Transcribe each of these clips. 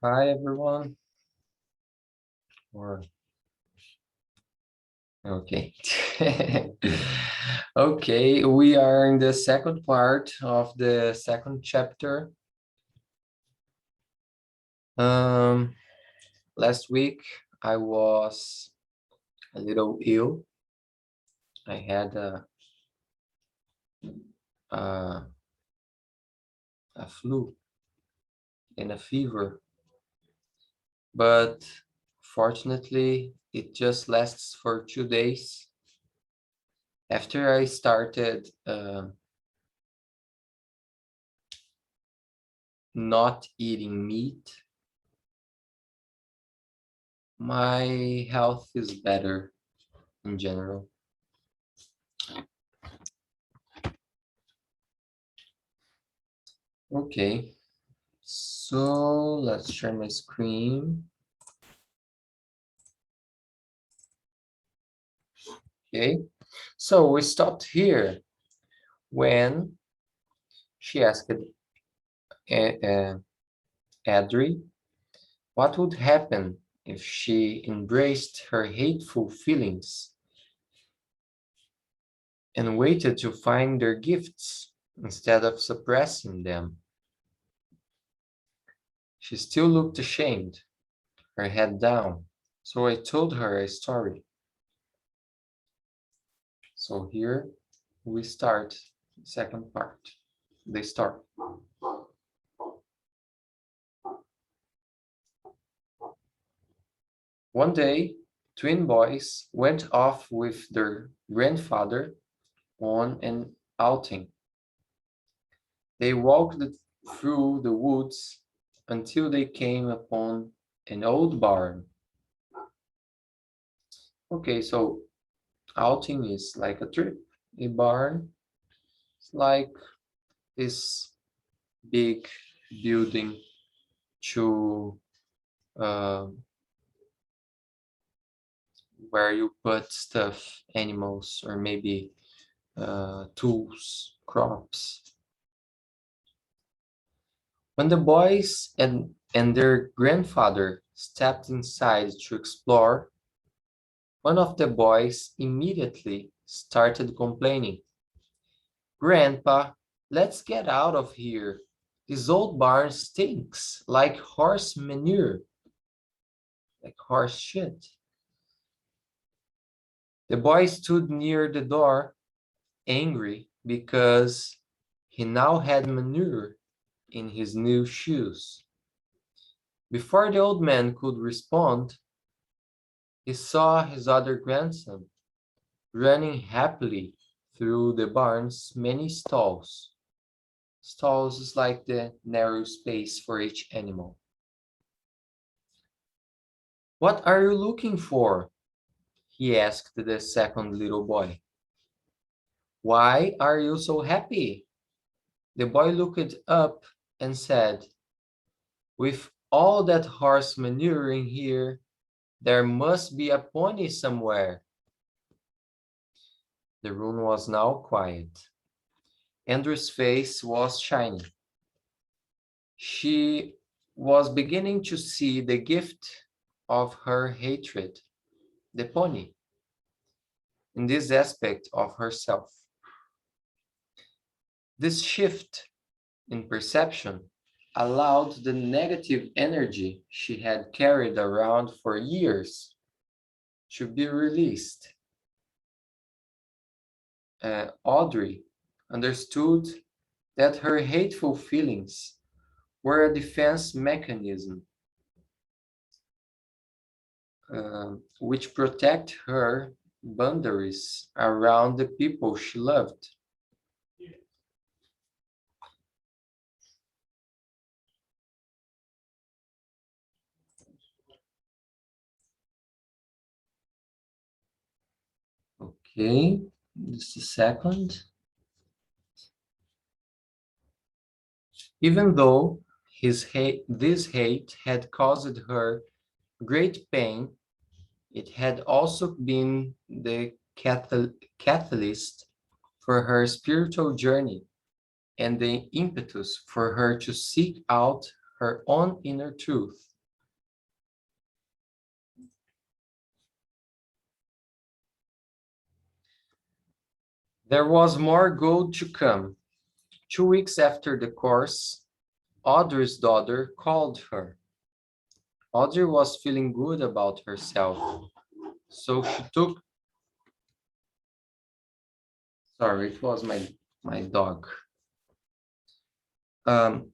Hi everyone. Or okay. Okay, we are in the second part of the second chapter. Last week I was a little ill. I had a, a flu and a fever, but fortunately it just lasts for 2 days. After I started not eating meat, my health is better in general. Okay, so let's share my screen. Okay, so we stopped here when she asked Adri what would happen if she embraced her hateful feelings and waited to find their gifts instead of suppressing them. She still looked ashamed, her head down, so I told her a story. So here we start the second part. They start. One day, twin boys went off with their grandfather on an outing. They walked through the woods until they came upon an old barn. Okay, so outing is like a trip. A barn is like this big building to uh, where you put stuff, animals, or maybe tools, crops. When the boys and their grandfather stepped inside to explore, one of the boys immediately started complaining. Grandpa, let's get out of here. This old barn stinks like horse manure, like horse shit. The boy stood near the door, angry because he now had manure in his new shoes. Before the old man could respond, he saw his other grandson running happily through the barn's many stalls. Stalls is like the narrow space for each animal. What are you looking for? He asked the second little boy. Why are you so happy? The boy looked up and said, with all that horse manure in here, there must be a pony somewhere. The room was now quiet. Andrew's face was shining. She was beginning to see the gift of her hatred, the pony, in this aspect of herself. This shift in perception allowed the negative energy she had carried around for years to be released. Audrey understood that her hateful feelings were a defense mechanism which protect her boundaries around the people she loved. Okay, just a second. Even though this hate had caused her great pain, it had also been the catalyst for her spiritual journey and the impetus for her to seek out her own inner truth. There was more gold to come. 2 weeks after the course, Audrey's daughter called her. Audrey was feeling good about herself, so she took. Sorry, it was my dog. Um,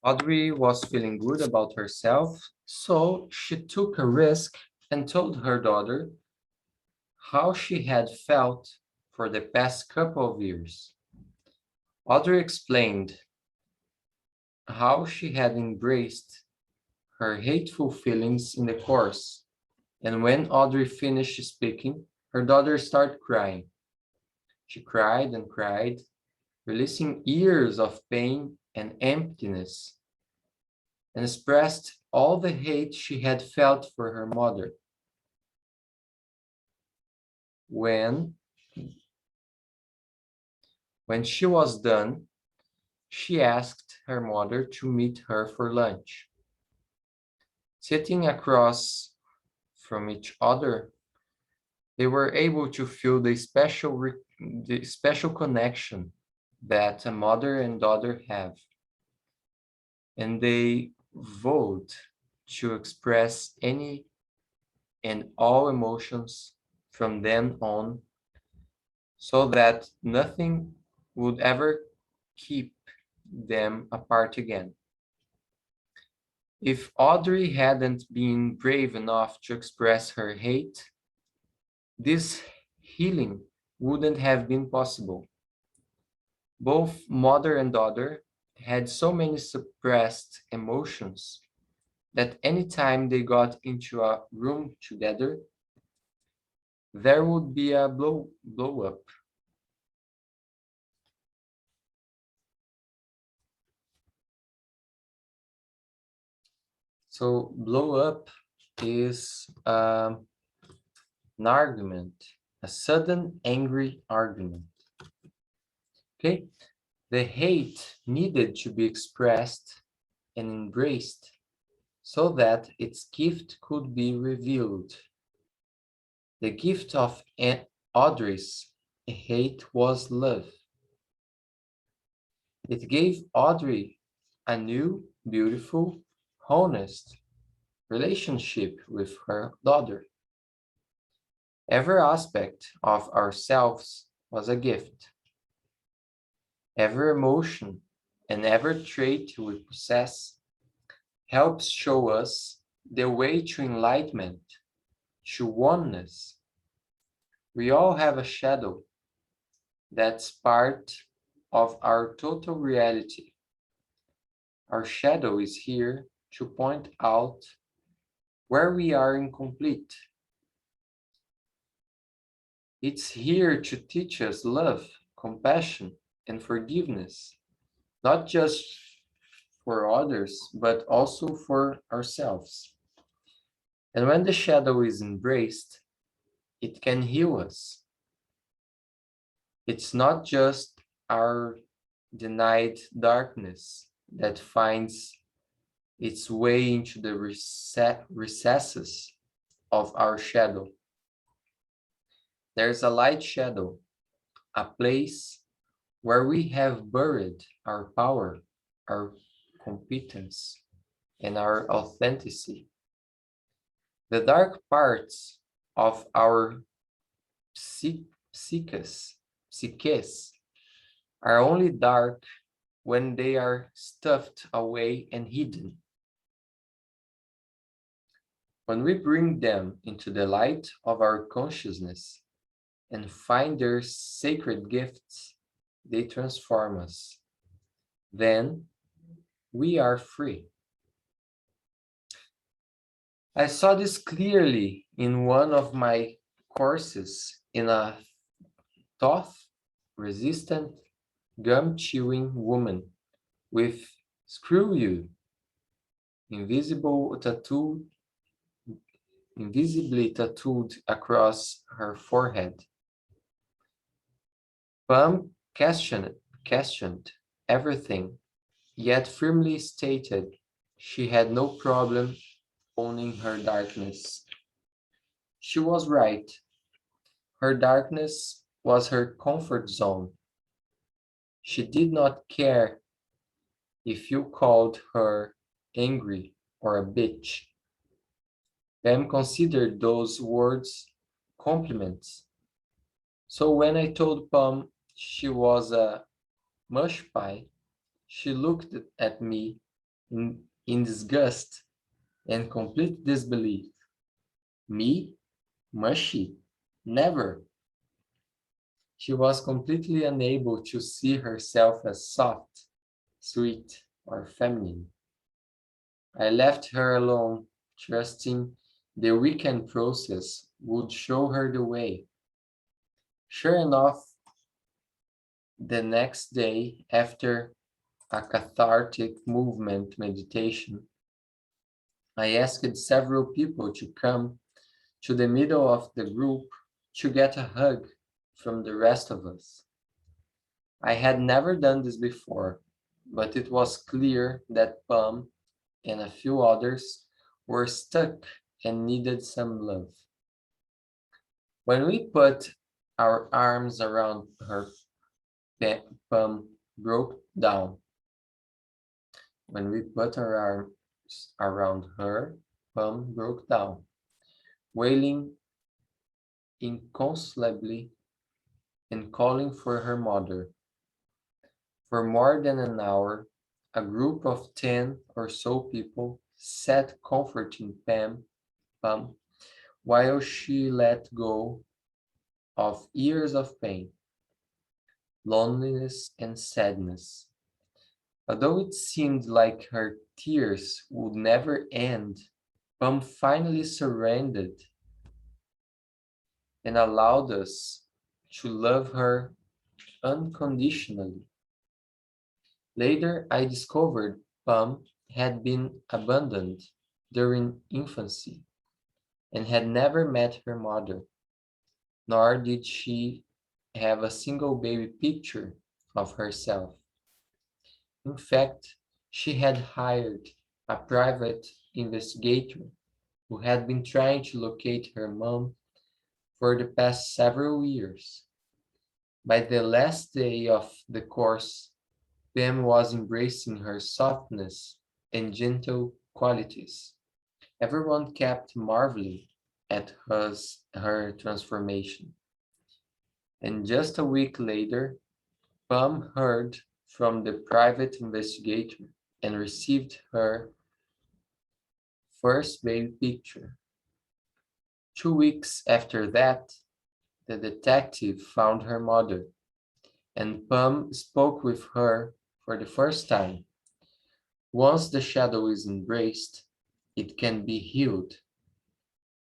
Audrey was feeling good about herself, so she took a risk and told her daughter how she had felt for the past couple of years. Audrey explained how she had embraced her hateful feelings in the course, and when Audrey finished speaking, her daughter started crying. She cried and cried, releasing years of pain and emptiness, and expressed all the hate she had felt for her mother. When she was done, she asked her mother to meet her for lunch. Sitting across from each other, they were able to feel the special connection that a mother and daughter have, and they vowed to express any and all emotions from then on, so that nothing would ever keep them apart again. If Audrey hadn't been brave enough to express her hate, this healing wouldn't have been possible. Both mother and daughter had so many suppressed emotions that anytime they got into a room together, there would be a blow up. So blow up is an argument, a sudden angry argument. Okay, the hate needed to be expressed and embraced so that its gift could be revealed. The gift of Audrey's hate was love. It gave Audrey a new, beautiful, honest relationship with her daughter. Every aspect of ourselves was a gift. Every emotion and every trait we possess helps show us the way to enlightenment, to oneness. We all have a shadow that's part of our total reality. Our shadow is here to point out where we are incomplete. It's here to teach us love, compassion, and forgiveness, not just for others, but also for ourselves. And when the shadow is embraced, it can heal us. It's not just our denied darkness that finds its way into the recesses of our shadow. There's a light shadow, a place where we have buried our power, our competence, and our authenticity. The dark parts of our psyches are only dark when they are stuffed away and hidden. When we bring them into the light of our consciousness and find their sacred gifts, they transform us. Then we are free. I saw this clearly in one of my courses in a tough-resistant, gum-chewing woman with "Screw you" invisibly tattooed across her forehead. Pam questioned everything, yet firmly stated she had no problem owning her darkness. She was right. Her darkness was her comfort zone. She did not care if you called her angry or a bitch. Pam considered those words compliments. So when I told Pam she was a mush pie, she looked at me in disgust and complete disbelief. Me? Mushy? Never. She was completely unable to see herself as soft, sweet, or feminine. I left her alone, trusting the weekend process would show her the way. Sure enough, the next day, after a cathartic movement meditation, I asked several people to come to the middle of the group to get a hug from the rest of us. I had never done this before, but it was clear that Pam and a few others were stuck and needed some love. When we put our arms around her, Pam broke down. When we put our arms around her, Pam broke down, wailing inconsolably and calling for her mother. For more than an hour, a group of 10 or so people sat comforting Pam while she let go of years of pain, loneliness, and sadness. Although it seemed like her tears would never end, Pam finally surrendered and allowed us to love her unconditionally. Later, I discovered Pam had been abandoned during infancy and had never met her mother, nor did she have a single baby picture of herself. In fact, she had hired a private investigator who had been trying to locate her mom for the past several years. By the last day of the course, Pam was embracing her softness and gentle qualities. Everyone kept marveling at her transformation. And just a week later, Pam heard from the private investigator and received her first baby picture. 2 weeks after that, the detective found her mother, and Pam spoke with her for the first time. Once the shadow is embraced, it can be healed.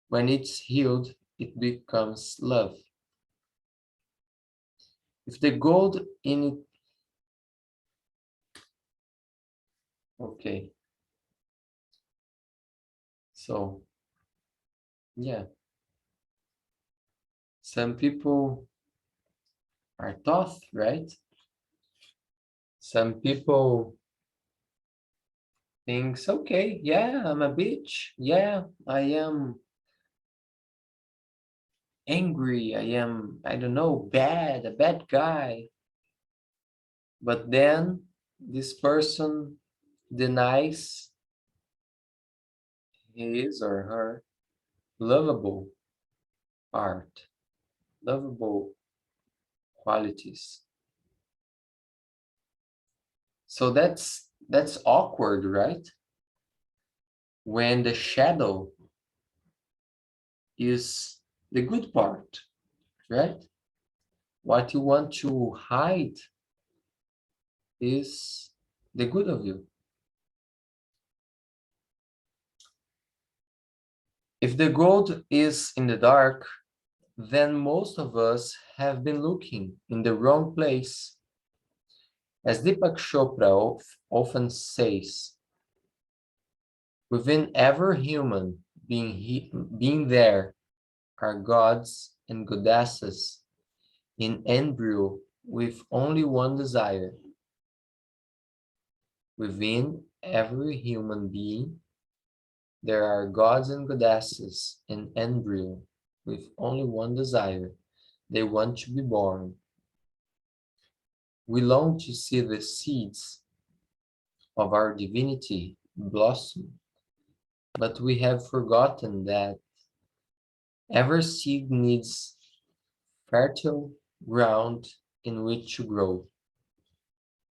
When it's healed, it becomes love. If the gold in it, okay, so yeah, some people are tough, right? Some people thinks, okay, yeah, I'm a bitch. Yeah, I am angry. I am, I don't know, bad, a bad guy. But then this person denies his or her lovable part, lovable qualities. So that's awkward, right? When the shadow is the good part, right? What you want to hide is the good of you. If the gold is in the dark, then most of us have been looking in the wrong place. As Deepak Chopra often says, within every human being there are gods and goddesses in embryo with only one desire. Within every human being, there are gods and goddesses in embryo with only one desire They want to be born. We long to see the seeds of our divinity blossom, but we have forgotten that every seed needs fertile ground in which to grow.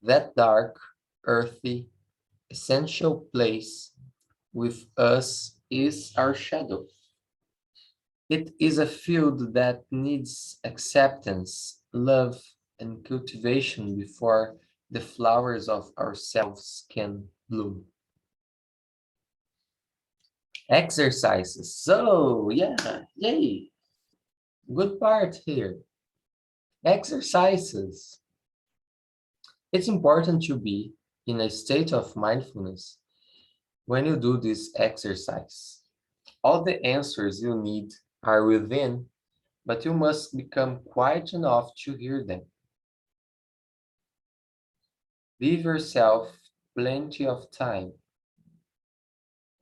That dark, earthy, essential place with us is our shadow. It is a field that needs acceptance, love, and cultivation before the flowers of ourselves can bloom. Exercises. So, yeah, yay. Good part here. Exercises. It's important to be in a state of mindfulness when you do this exercise. All the answers you need are within, but you must become quiet enough to hear them. Give yourself plenty of time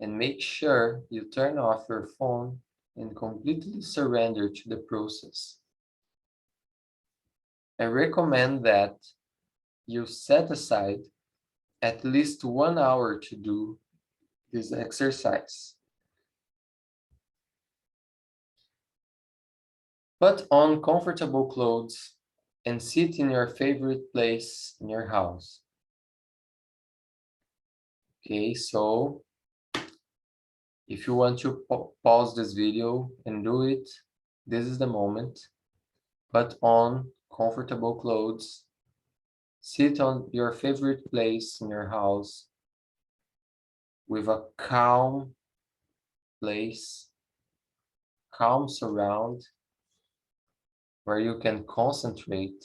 and make sure you turn off your phone and completely surrender to the process. I recommend that you set aside at least 1 hour to do this exercise. Put on comfortable clothes and sit in your favorite place in your house. Okay, so if you want to pause this video and do it, this is the moment. Put on comfortable clothes, sit on your favorite place in your house with a calm place, calm surround where you can concentrate.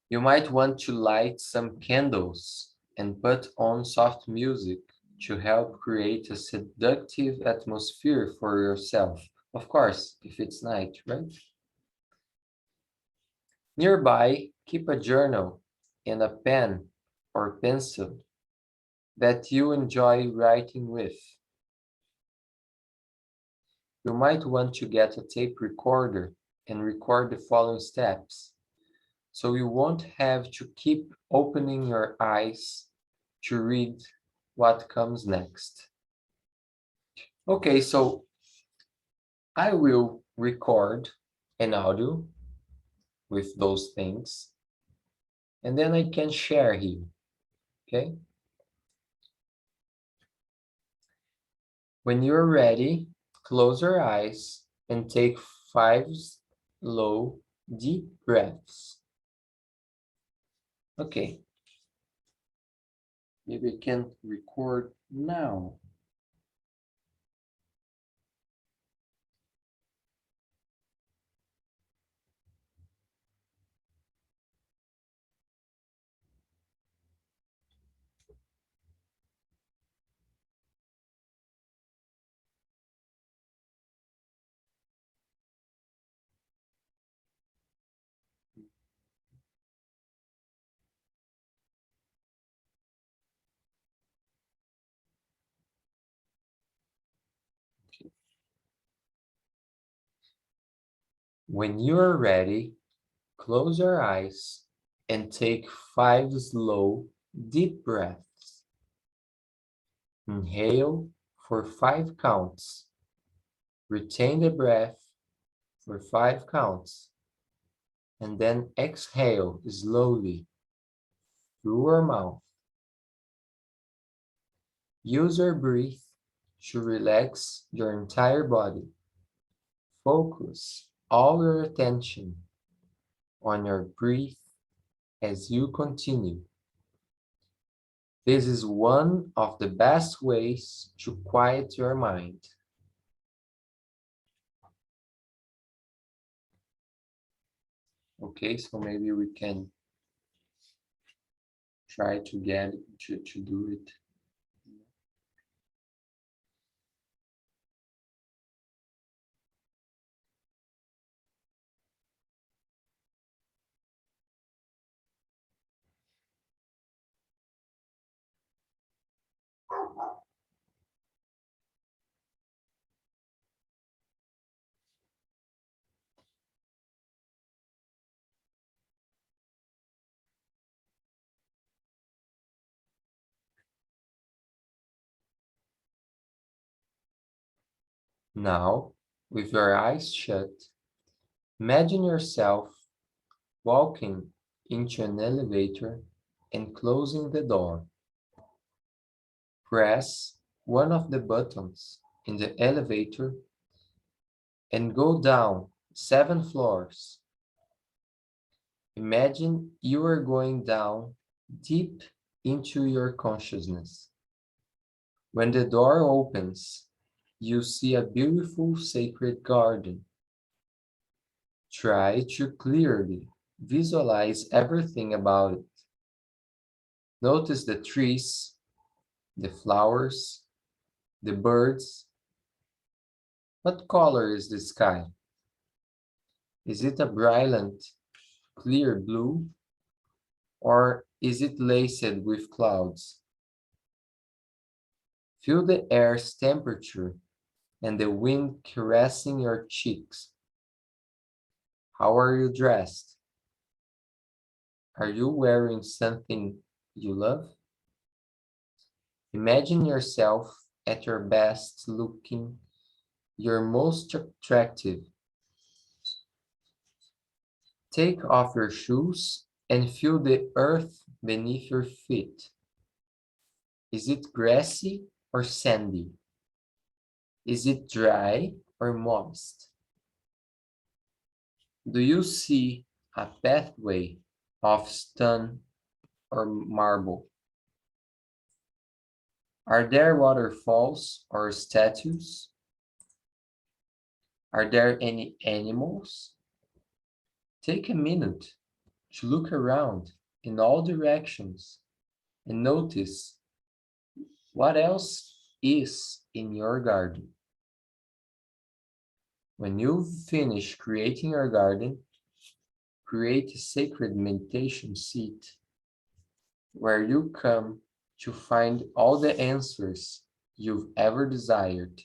You might want to light some candles and put on soft music to help create a seductive atmosphere for yourself. Of course, if it's night, right? Nearby, keep a journal and a pen or pencil that you enjoy writing with. You might want to get a tape recorder and record the following steps, so you won't have to keep opening your eyes to read what comes next. Okay, so I will record an audio with those things, and then I can share here, okay? When you're ready, close your eyes and take 5 slow, deep breaths. Okay, maybe I can record now. When you're ready, close your eyes and take 5 slow, deep breaths. Inhale for 5 counts. Retain the breath for 5 counts. And then exhale slowly through your mouth. Use your breath to relax your entire body. Focus all your attention on your breath as you continue. This is one of the best ways to quiet your mind. Okay, so maybe we can try to get to do it. Now, with your eyes shut, imagine yourself walking into an elevator and closing the door. Press one of the buttons in the elevator and go down 7 floors. Imagine you are going down deep into your consciousness. When the door opens, you see a beautiful sacred garden. Try to clearly visualize everything about it. Notice the trees, the flowers, the birds. What color is the sky? Is it a brilliant, clear blue, or is it laced with clouds? Feel the air's temperature and the wind caressing your cheeks. How are you dressed? Are you wearing something you love? Imagine yourself at your best looking, your most attractive. Take off your shoes and feel the earth beneath your feet. Is it grassy or sandy? Is it dry or moist? Do you see a pathway of stone or marble? Are there waterfalls or statues? Are there any animals? Take a minute to look around in all directions and notice what else is in your garden. When you finish creating your garden, create a sacred meditation seat where you come to find all the answers you've ever desired.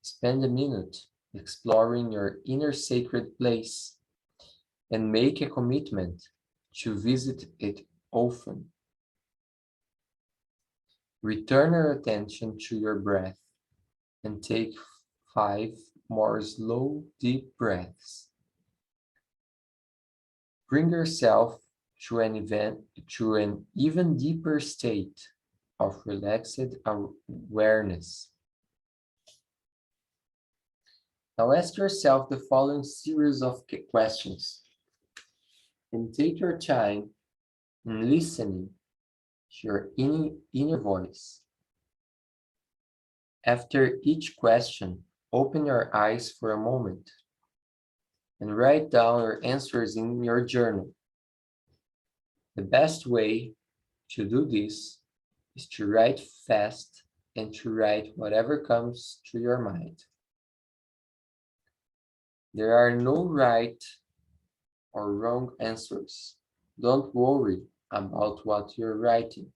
Spend a minute exploring your inner sacred place and make a commitment to visit it often. Return your attention to your breath and take 5 more slow, deep breaths. Bring yourself to an even deeper state of relaxed awareness. Now ask yourself the following series of questions and take your time in listening to your inner voice. After each question, open your eyes for a moment and write down your answers in your journal. The best way to do this is to write fast and to write whatever comes to your mind. There are no right or wrong answers. Don't worry about what you're writing.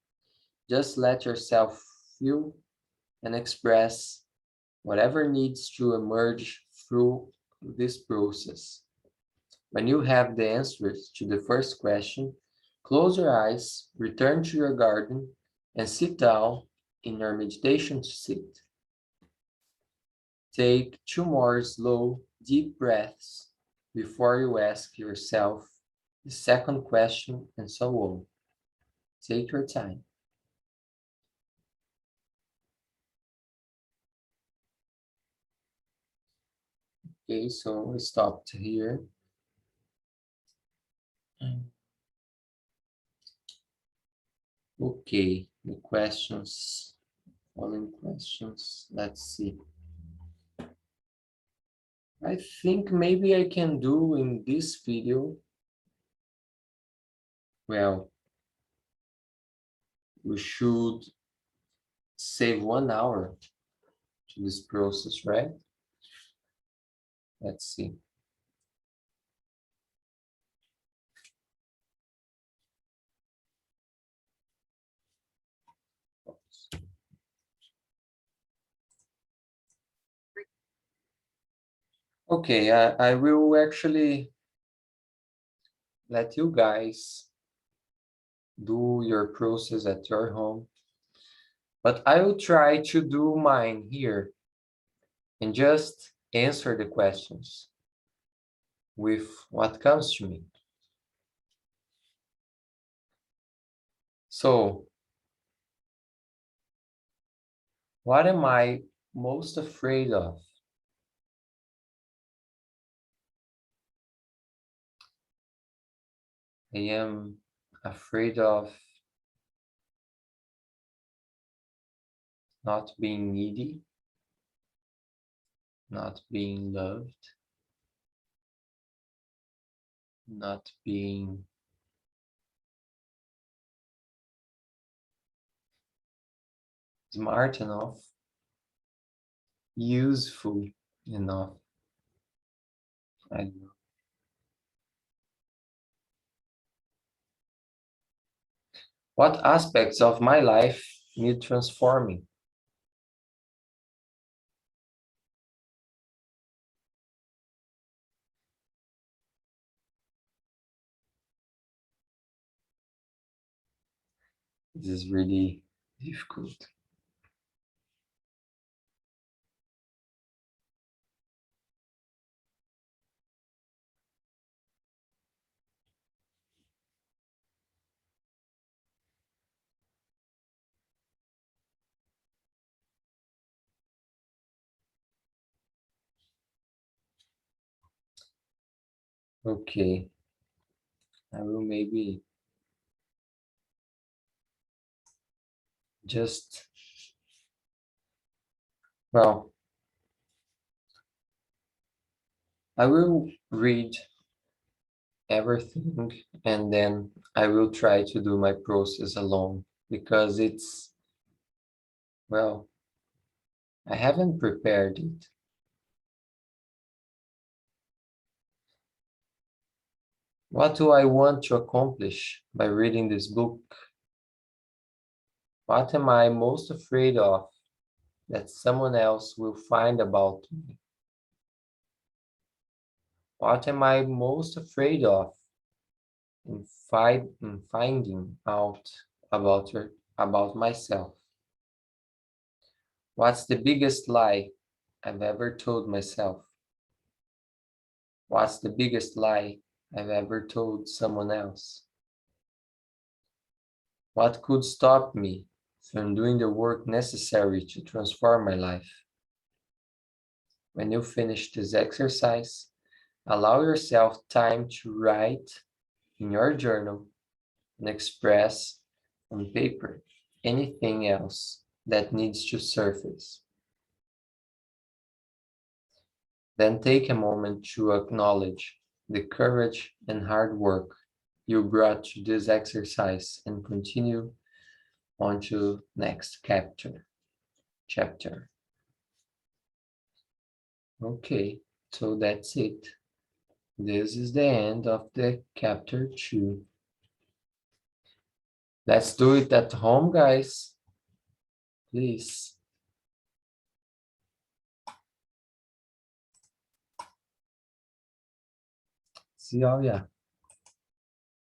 Just let yourself feel and express whatever needs to emerge through this process. When you have the answers to the first question, close your eyes, return to your garden, and sit down in your meditation seat. Take 2 more slow, deep breaths before you ask yourself the second question, and so on. Take your time. Okay, so we stopped here. Okay, the questions, following questions, let's see. I think maybe I can do in this video, well, we should save 1 hour to this process, right? Let's see. Okay, I will actually let you guys do your process at your home, but I will try to do mine here and just answer the questions with what comes to me. So, what am I most afraid of? I am afraid of not being needy, not being loved, not being smart enough, useful enough. I don't know. What aspects of my life need transforming? This is really difficult. Okay, I will maybe just, well, I will read everything and then I will try to do my process alone because it's, well, I haven't prepared it. What do I want to accomplish by reading this book? What am I most afraid of that someone else will find about me? What am I most afraid of in finding out about myself? What's the biggest lie I've ever told myself? What's the biggest lie I've ever told someone else? What could stop me from doing the work necessary to transform my life? When you finish this exercise, allow yourself time to write in your journal and express on paper anything else that needs to surface. Then take a moment to acknowledge the courage and hard work you brought to this exercise and continue on to next chapter. Okay, so that's it. This is the end of the chapter 2. Let's do it at home, guys. Please. See y'all, yeah.